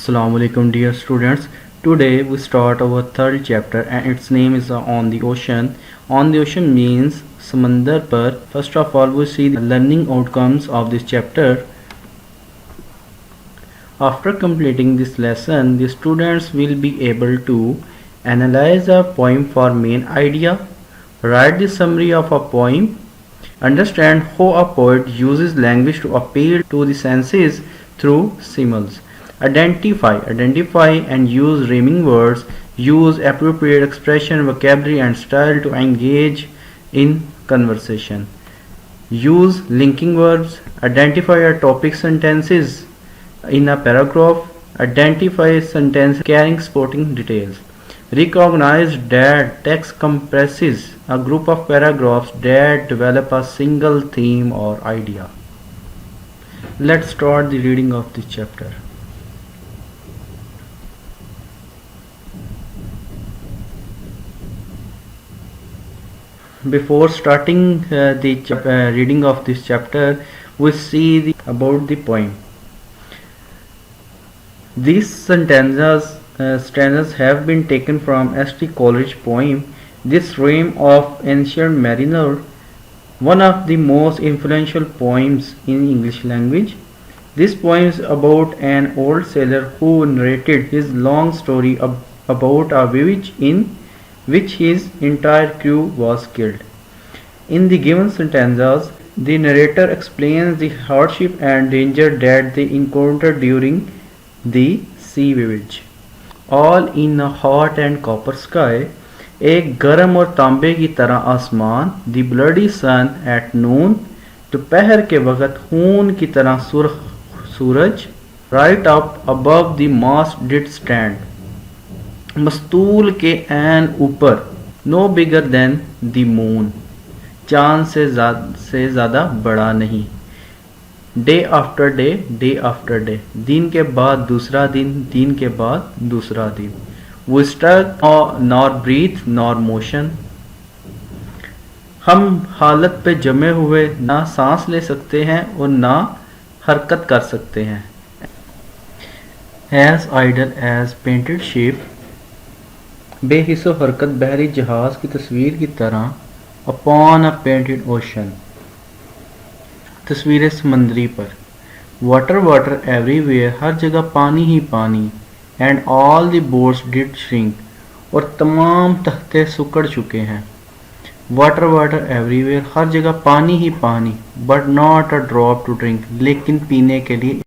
Assalamu alaikum dear students. Today we start our third chapter and its name is On the Ocean. On the Ocean means समंदर पर. First of all we see the learning outcomes of this chapter. After completing this lesson, the students will be able to analyze a poem for main idea, write the summary of a poem, understand how a poet uses language to appeal to the senses through symbols. Identify and use rhyming words, use appropriate expression, vocabulary and style to engage in conversation. Use linking verbs, identify a topic sentences in a paragraph, identify a sentence carrying supporting details. Recognize that text compresses a group of paragraphs that develop a single theme or idea. Let's start the reading of this chapter. Before starting the reading of this chapter, we see about the poem. These stanzas have been taken from S.T. Coleridge's poem This Dream of Ancient Mariner, one of the most influential poems in English language. This poem is about an old sailor who narrated his long story about a voyage in which his entire crew was killed. In the given stanzas, the narrator explains the hardship and danger that they encountered during the sea voyage. All in a hot and copper sky, एक गर्म और तांबे की तरह आसमान, the bloody sun at noon, दोपहर के वक़्त खून की तरह सुर्ख सूरज, right up above the mast did stand, मस्तूल के ऐन ऊपर, no bigger than the moon, चांद से ज़्यादा बड़ा नहीं. डे आफ्टर डे, दिन के बाद दूसरा दिन, दिन के बाद दूसरा दिन. We struck nor breathe nor motion. हम हालत पे जमे हुए ना सांस ले सकते हैं और ना हरकत कर सकते हैं. As idle as painted ship, बेहिस्सो हरकत बहरी जहाज की तस्वीर की तरह. Upon a painted ocean, तस्वीर समंदरी पर. वाटर एवरीवेयर, हर जगह पानी ही पानी. And all the boats did shrink, और तमाम तख्ते सुकड़ चुके हैं. वाटर एवरीवेयर, हर जगह पानी ही पानी. But not a drop to drink, लेकिन पीने के लिए